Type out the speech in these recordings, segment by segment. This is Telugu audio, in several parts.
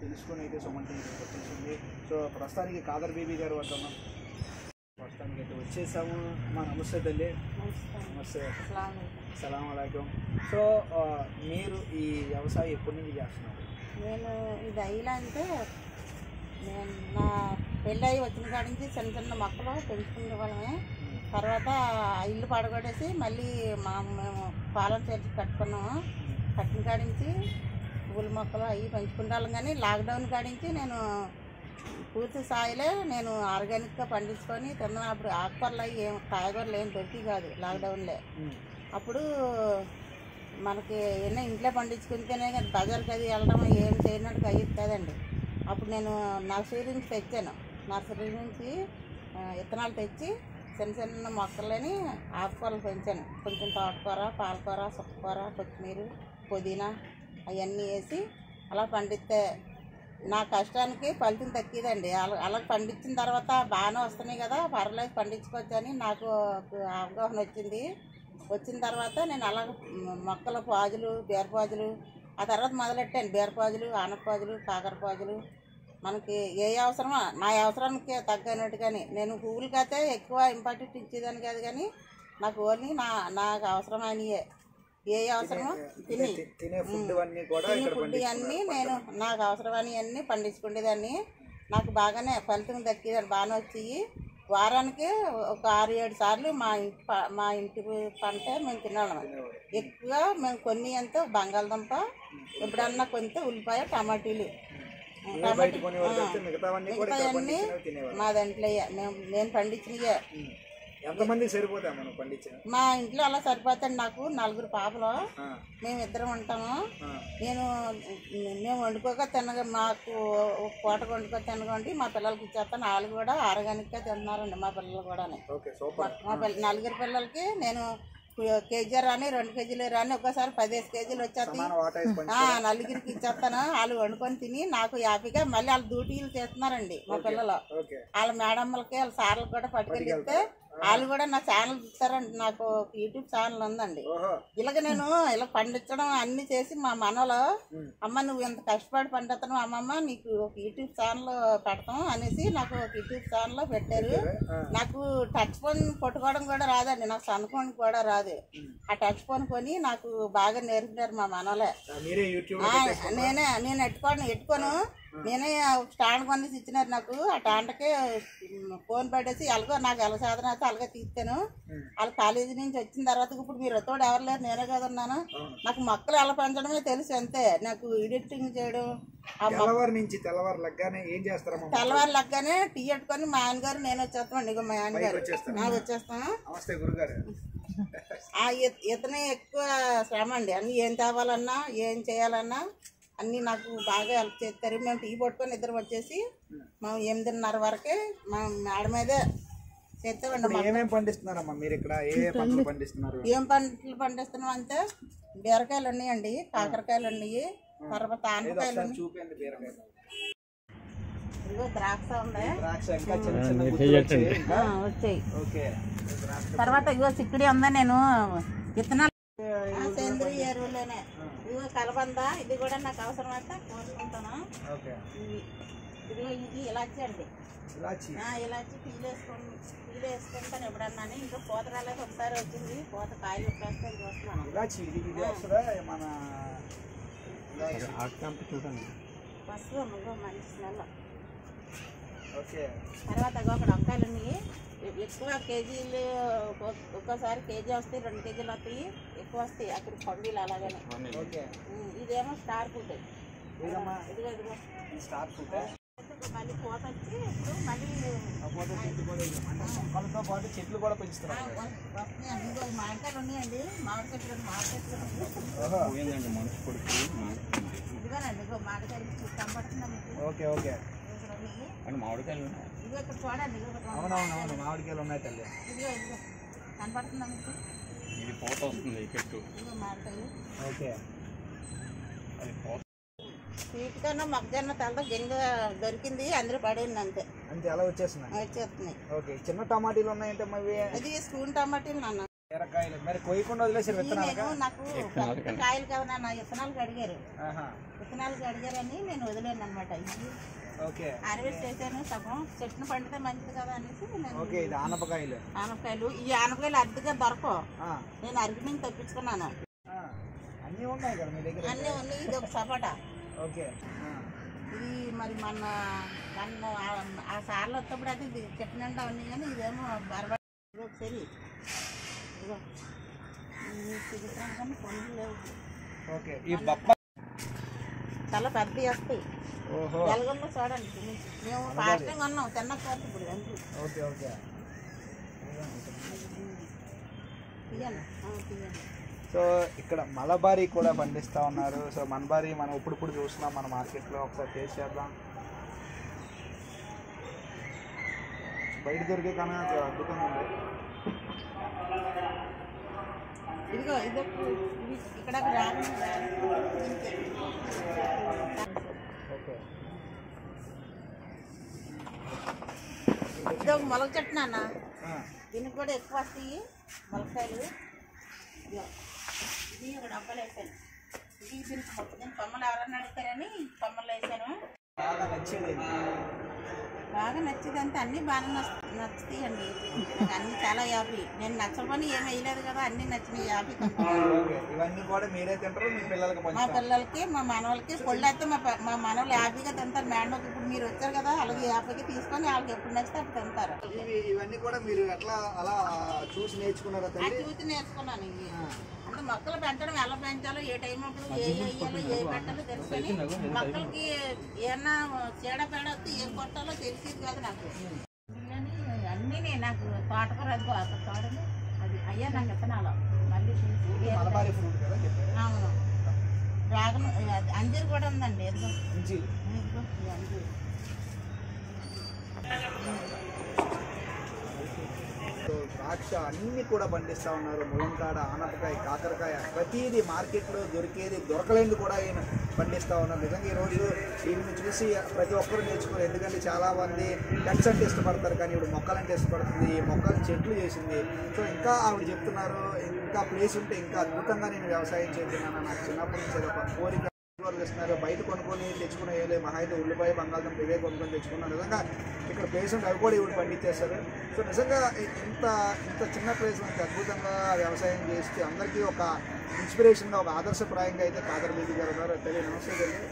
తెలుసుకొని అయితే సుమన్ టీవీకి వచ్చేసింది. సో ప్రస్తుతానికి కాదర్ బేబీ గారు వద్ద ఉన్నాం. ప్రస్తుతానికి అయితే వచ్చేసాము. మా నమస్తే తల్లి. నమస్తే. సలాం అలైకుం. సో మీరు ఈ వ్యవసాయం ఎప్పటి నుంచి చేస్తున్నారు? నేను ఇది అయ్యిలా అంటే నేను నా పెళ్ళి వచ్చిన కాడి నుంచి చిన్న చిన్న మొక్కలు పెంచుకునే వాళ్ళమే. తర్వాత ఇల్లు పడగొట్టేసి మళ్ళీ మేము పాలన చేసి కట్టుకున్నాము. కట్టిన కాడి నుంచి పూల మొక్కలు అవి పెంచుకుంటాం. కానీ లాక్డౌన్ కాడించి నేను పూర్తి స్థాయిలో నేను ఆర్గానిక్గా పండించుకొని తిన్నాను. అప్పుడు ఆకుకూరలు అవి కాయగూరలు ఏం దొరికి కాదు లాక్డౌన్లో. అప్పుడు మనకి ఎన్నో ఇంట్లో పండించుకుంటేనే కానీ బజార్కి అది వెళ్ళడం ఏం చేయనట్టు అయ్యేది కదండి. అప్పుడు నేను నర్సరీ నుంచి తెచ్చాను. నర్సరీ నుంచి విత్తనాలు తెచ్చి చిన్న చిన్న మొక్కలని ఆకుకూరలు పెంచాను. కొంచెం తోటకూర, పాలకూర, సుక్కకూర, కొత్తిమీర, పుదీనా అవన్నీ వేసి అలా పండిస్తే నా కష్టానికి ఫలితం తక్కిదండి. అలా పండించిన తర్వాత బాగానే వస్తున్నాయి కదా, పర్లేదు పండించుకోవచ్చని నాకు అవగాహన వచ్చింది. వచ్చిన తర్వాత నేను అలా మొక్కల పాజులు, బీరపాజులు ఆ తర్వాత మొదలెట్టాను. బీరపాజులు, ఆనపాజులు, కాకరపాజులు మనకి ఏ అవసరమో నా అవసరానికి తగ్గనట్టుగాని నేను పువ్వులకైతే ఎక్కువ ఇంపార్టెంట్ ఇచ్చేదాన్ని కాదు. కానీ నాకు ఓన్లీ నాకు అవసరమైనయే ఏ అవసరమో తినే ఫుడ్ అన్నీ నేను నాకు అవసరమైనవన్నీ పండించుకునేదాన్ని. నాకు బాగానే ఫలితం దక్కేదాన్ని, బాగానే వచ్చి వారానికి ఒక 6-7 సార్లు మా ఇంటి పంట మేము తినాలి. ఎక్కువ మేము కొన్ని అంతా బంగాళదుంప, ఎప్పుడన్నా కొంత ఉల్లిపాయ, టమాటీలు, మిగతావన్నీ మా దాంట్లో నేను పండించినయే. ఎంతమంది సరిపోతాయి మనం పండించిన? మా ఇంట్లో అలా సరిపోతాండి. నాకు 4 పాపలు, మేము ఇద్దరం ఉంటాము. మేము వండుకోక తినగా మాకు పూట వండుకో తినకండి మా పిల్లలకి ఇచ్చేస్తాను. వాళ్ళు కూడా ఆర్గానిక్గా తిన్నారండి మా పిల్లలు కూడా. మా 4 పిల్లలకి నేను కేజీ రాని 2 కేజీలు రాని ఒక్కసారి 15 కేజీలు వచ్చేస్తాయి. నలుగురికి ఇచ్చేస్తాను. వాళ్ళు వండుకొని తిని నాకు హ్యాపీగా మళ్ళీ వాళ్ళు డ్యూటీలు చేస్తున్నారండి మా పిల్లలు. వాళ్ళ మేడమ్మలకి వాళ్ళ సార్లకు కూడా పట్టుకెళ్ళి ఇస్తే వాళ్ళు కూడా నా ఛానల్ చూస్తారండి. నాకు యూట్యూబ్ ఛానల్ ఉందండి. ఇలాగ నేను ఇలా పండించడం అన్ని చేసి మా మనలో అమ్మ నువ్వు ఎంత కష్టపడి పండిస్తున్నావు అమ్మమ్మ, నీకు ఒక యూట్యూబ్ ఛానల్ పెడతాం అనేసి నాకు ఒక యూట్యూబ్ ఛానల్ పెట్టారు. నాకు టచ్ ఫోన్ పట్టుకోవడం కూడా రాదండి, నాకు సంతకం కూడా రాదు. ఆ టచ్ ఫోన్ కొని నాకు బాగా నేర్పినారు మా మనలే. నేను ఎట్టుకోను నేనే స్టాండ్ కొని ఇచ్చినారు నాకు. ఆ స్టాండ్కి ఫోన్ పెట్టేసి ఎలాగో నాకు ఎలా సాధన అయితే అలాగే తీస్తాను. వాళ్ళ కాలేజీ నుంచి వచ్చిన తర్వాత ఇప్పుడు మీరు తోడు ఎవరు లేరు, నేనే కదన్నాను. నాకు మొక్కలు ఎలా పెంచడమే తెలుసు అంతే. నాకు ఎడిటింగ్ చేయడం తెల్లవారు లగ్గానే టీ పెట్టుకొని మా ఆయన గారు నేను వచ్చేస్తామండి. ఇక మా ఆయన గారు నాకు వచ్చేస్తాను. ఇతనే ఎక్కువ శ్రమ అండి. అన్ని ఏం తేవాలన్నా ఏం చేయాలన్నా అన్నీ నాకు బాగా హెల్ప్ చేస్తారు. మేము టీ పట్టుకొని ఇద్దరం వచ్చేసి మేము 8:30 వరకే మా మేడ మీదే చేస్తామండి. ఏమేమి పండిస్తున్నారమ్మా మీరు ఇక్కడ? ఏం పంటలు పండిస్తున్నాం అంటే బీరకాయలు ఉన్నాయండి, కాకరకాయలు ఉన్నాయి, తర్వాత ఆనపకాయలు, ఇదిగో ద్రాక్ష ఉంది వచ్చాయి. తర్వాత ఇగో చిక్కుడి ఉందా, నేను విత్తనాలు సేంద్రీయ ఎరువులేనే. ఇదిగో కలబంద, ఇది కూడా నాకు అవసరం అయితే కోసుకుంటాను. ఇదిగో ఇది ఇలాచి అండి, ఇలాచి టీలు వేసుకుంటాను ఎప్పుడన్నా. ఇంకా పూత రాలేదు, ఒకసారి వచ్చింది పూత, కాయలు వచ్చేస్తాను చూస్తున్నాను. వస్తుంది ఇంకో మంచి స్మెల్. తర్వాత అక్కడ వంకాయలు ఉన్నాయి. ఎక్కువ కేజీలు ఒక్కోసారి కేజీ వస్తాయి, 2 కేజీలు వస్తాయి, ఎక్కువ వస్తాయి అక్కడ పండుగలు అలాగనే. ఇదేమో స్టార్ ఫుడ్. ఇదిగో స్టార్ ఫుడ్. మళ్ళీ పూత వచ్చి ఇప్పుడు మళ్ళీ మొక్కలతో పాటు చెట్లు కూడా పెంచుతున్నాయి. వస్తున్నాయండి. ఇంకో మామిడికాయలు ఉన్నాయండి, మామిడి చెట్లు ఇదిగోనండి. ఇంకో మామిడికాయలు కనపడుతుందా మీకు? మామిడికాయలు ఇదిగో ఇక్కడ చూడండి. అవునవునవును మామిడికాయలు ఉన్నాయి తల్లి. ఇదిగో కనపడుతుందా మీకు? ఇది పూత వస్తుంది చెట్టు. ఇదిగో మామిడికాయలు. స్వీట్ కన్నా మొక్కజొన్న తలతో గింజ దొరికింది, అందరూ పడేయండి అంతే. అంతే అలా వచ్చేస్తున్నాయి. వచ్చేస్తున్నాయి. చిన్న టమాటీలు ఉన్నాయంటే ఇది స్పూన్ టమాటీలు నాన్న. బీరకాయలు మరి కొయ్యకుండా వదిలేసారు విత్తనాలు? నాకు పెద్ద కాయలు కదా నాన్న, విత్తనాలు అడిగారు, విత్తనాలు అడిగారని నేను వదిలేను అనమాట. ఓకే, హార్వెస్ట్ చేశాను, సగం చెట్టును పండితే మంచిది కదా అనేసి. ఓకే, ఇది ఆనపకాయలు. ఆనపకాయలు, ఈ ఆనపకాయలు అద్దెగా దొరకవు, నేను అరకు నుంచి తెప్పించుకున్నాను. అన్నీ ఉన్నాయి కదా మీ దగ్గర? అన్నీ ఉన్నాయి. ఇది ఒక సపోటా. ఓకే, ఇది మరి మన ఆ సార్లు వచ్చేప్పుడు అయితే ఇది చెట్టు నిండా ఉన్నాయి, కానీ ఇదేమో బరబడి ఒకసారి ఇదిగో కానీ పండ్లు లేవు. ఓకే, ఈ బొప్పాయి చాలా పెద్దవి వస్తాయి. ఎలాగొందో చూడండి, మేము ఫాస్ట్గా ఉన్నాం తిన్నప్పుడు ఇప్పుడు అంతే. ఓకే, ఓకే, తీయండి తీయండి. సో ఇక్కడ మలబారీ కూడా పండిస్తూ ఉన్నారు. సో మలబారీ మనం ఇప్పుడు చూస్తున్నాం మన మార్కెట్లో. ఒకసారి టేస్ట్ చేద్దాం. బయట దొరికే కానీ అద్భుతంగా ఉంది. ఇదిగో ఇది ఇక్కడ ఓకే, ఇది ఒక మొలక చెట్టు నాన్న, దీనికి కూడా ఎక్కువ వస్తాయి మొలకాయలు. ఇది ఒక డబ్బాలు వేసాను, ఇది దీనికి దీని కొమ్మలు ఎవరన్నా అడుగుతారని కొమ్మలు వేసాను. బాగా నచ్చేదంటే అన్నీ బాగా నచ్చుతాయండి నాకు, అన్నీ చాలా హ్యాపీ. నేను నచ్చని ఏమి వేయలేదు కదా, అన్నీ నచ్చినాయి, హ్యాపీ. ఇవన్నీ కూడా మీరే తింటారు మీ పిల్లలకి? మా పిల్లలకి మా మనవలకి పొళ్ళు అయితే మా మనవలు హ్యాపీగా తింటారు. మేడం ఇప్పుడు మీరు వచ్చారు కదా, అలాగే హ్యాపీగా తీసుకొని వాళ్ళకి ఎప్పుడు నచ్చితే అప్పుడు తింటారు. ఇవన్నీ కూడా మీరు ఎట్లా అలా చూసి నేర్చుకున్నారా? చూసి నేర్చుకున్నాను. ఇవి అంటే మొక్కలు పెంచడం ఎలా పెంచాలో, ఏ టైం అప్పుడు ఏ వేయాలో, ఏ పెట్టాలో తెలుసుకొని, మొక్కలకి ఏమన్నా చీడపేడ వస్తే ఏం కొట్టాలో తెలిసేది కాదు నాకు. అన్నీ నాకు తోటకూర అది చూడండి, అది అయ్యా నాకు విత్తనాలు మళ్ళీ తీసి. అవును, డ్రాగన్ అంజీరు కూడా ఉందండి. అంజీరు ద్రాక్ష అన్నీ కూడా పండిస్తూ ఉన్నారు. ములంకాడ, ఆనపకాయ, కాకరకాయ, ప్రతిదీ మార్కెట్లో దొరికేది దొరకలేనిది కూడా ఆయన పండిస్తూ ఉన్నారు. నిజంగా ఈరోజు వీటిని చూసి ప్రతి ఒక్కరు నేర్చుకోరు. ఎందుకంటే చాలామంది పెట్స్ అంటే ఇష్టపడతారు, కానీ ఇప్పుడు మొక్కలంటే ఇష్టపడుతుంది. ఈ మొక్కలు చెట్లు చేసింది. సో ఇంకా ఆవిడ చెప్తున్నారు, ఇంకా ప్లేస్ ఉంటే ఇంకా అద్భుతంగా నేను వ్యవసాయం చేస్తున్నాను. నాకు చిన్నప్పటి నుంచి ఒక కోరిక. ఇస్తున్నారు బయట కొనుక్కొని తెచ్చుకునే ఏలే, మహా అయితే ఉల్లిపాయ, బంగాళదుంప ఇవే కొనుక్కొని తెచ్చుకున్నాను. నిజంగా ఇక్కడ ప్లేస్ ఉంటే అవి కూడా ఇవి పండించేస్తారు. సో నిజంగా ఇంత చిన్న ప్లేస్ ఇంత అద్భుతంగా వ్యవసాయం చేస్తే అందరికీ ఒక ఇన్స్పిరేషన్గా, ఒక ఆదర్శప్రాయంగా అయితే కాదర్ బేబీ గారు ఉన్నారు. తెలియ నమస్తే తెలియదు.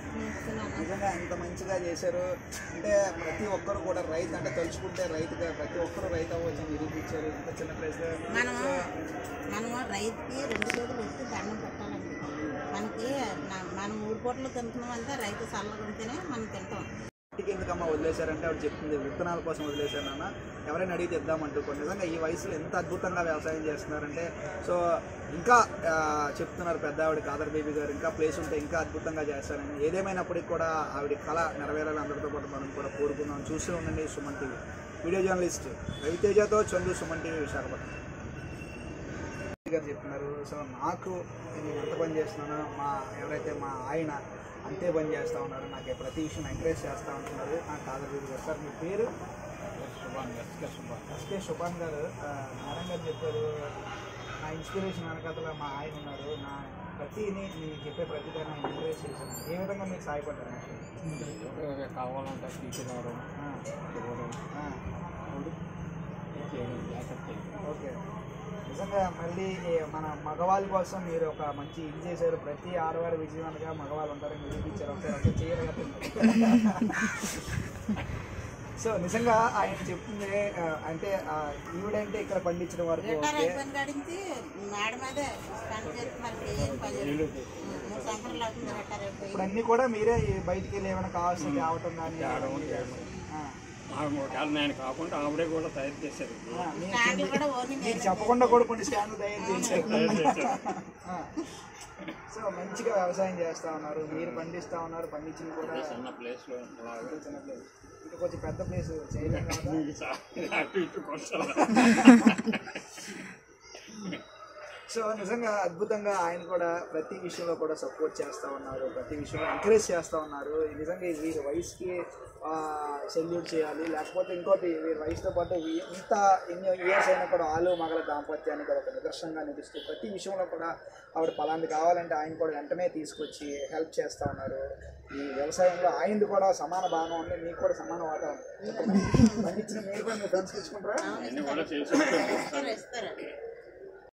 నిజంగా ఇంత మంచిగా చేశారు. అంటే ప్రతి ఒక్కరు కూడా రైతు అంటే తలుచుకుంటే రైతుగా ప్రతి ఒక్కరు రైతు అవ్వచ్చు నిరూపించారు. ఇంత చిన్న ప్లేస్లో మనం రైతుకి 2 రోజులు వచ్చి దండం పెట్టాలండి. మనకి మనం 3 పూటలు తింటున్నాం అంటే రైతు చల్లగా ఉంటేనే మనం తింటాం. ఇంటికి ఎందుకమ్మా వదిలేశారంటే ఆవిడ చెప్తుంది విత్తనాల కోసం వదిలేశారన్న, ఎవరైనా అడిగి తెద్దామంటూ. నిజంగా ఈ వయసులో ఎంత అద్భుతంగా వ్యవసాయం చేస్తున్నారంటే, సో ఇంకా చెప్తున్నారు పెద్ద ఆవిడ కాదర్ బేబీ గారు, ఇంకా ప్లేస్ ఉంటే ఇంకా అద్భుతంగా చేస్తారని. ఏదేమైనప్పటికీ కూడా ఆవిడ కళ నెరవేరాలి అందరితో పాటు మనం కూడా కోరుకున్నాం. చూస్తూ ఉండండి సుమన్ టీవీ. వీడియో జర్నలిస్ట్ రవితేజతో చందు, సుమన్ టీవీ, విశాఖపట్నం గారు చెప్తున్నారు. సో నాకు నేను ఎంత పని చేస్తున్నానో ఎవరైతే మా ఆయన అంతే పని చేస్తూ ఉన్నారు. నాకు ప్రతి విషయం ఎంకరేజ్ చేస్తూ ఉంటున్నారు. నాకు కాదర్ బేబీ గారు. సార్ మీ పేరు? ఎస్కే సుభాన్ గారు. మేడం గారు చెప్పారు, నా ఇన్స్పిరేషన్ వెనకాతల మా ఆయన ఉన్నారు. నా ప్రతిని మీరు చెప్పే ప్రతిదాన్ని ఎంకరేజ్ చేశాను. ఏ విధంగా మీరు సహాయపడ్డారు? కావాలంటే తీసుకురావడం, ఓకే. నిజంగా మళ్ళీ మన మగవాళ్ళ కోసం మీరు ఒక మంచి ఇది చేశారు. ప్రతి ఆడవారి విజయవంతంగా మగవాళ్ళు ఉంటారని నిరూపించారు. ఒకసారి చేయరుగా. సో నిజంగా ఆయన చెప్తుంది అంటే ఈవిడంటే ఇక్కడ పండించిన వరకు ఇప్పుడు అన్నీ కూడా మీరే బయటికి వెళ్ళి ఏమైనా కావాల్సింది రావటం కానీ నేను కాకుండా ఆవిడే కూడా తయారు చేశారు. మీరు చెప్పకుండా కూడా కొన్ని స్టాండ్లు తయారు చేశారు. సో మంచిగా వ్యవసాయం చేస్తూ ఉన్నారు, మీరు పండిస్తూ ఉన్నారు. పండించింది కూడా చిన్న ప్లేస్లో, చిన్న ప్లేస్, ఇంకా కొంచెం పెద్ద ప్లేస్ చేయలేదు. సో నిజంగా అద్భుతంగా ఆయన కూడా ప్రతి విషయంలో కూడా సపోర్ట్ చేస్తూ ఉన్నారు, ప్రతి విషయంలో ఎంకరేజ్ చేస్తూ ఉన్నారు. నిజంగా వీరి వయసుకి సెల్యూట్ చేయాలి. లేకపోతే ఇంకోటి వీరి వయసుతో పాటు ఎన్ని ఇయర్స్ అయినా కూడా ఆలు మగల దాంపత్యానికి ఒక నిదర్శనంగా నిలుస్తూ ప్రతి విషయంలో కూడా ఆవిడ పలాంటి కావాలంటే ఆయన కూడా వెంటనే తీసుకొచ్చి హెల్ప్ చేస్తూ ఉన్నారు. ఈ వ్యవసాయంలో ఆయనది కూడా సమాన భాగం ఉంది, మీకు కూడా సమాన వాటా ఉంది. పండించిన మీరు కూడా మీ ఫ్రెండ్స్కి ఇచ్చుకుంటారా? ఇస్తారు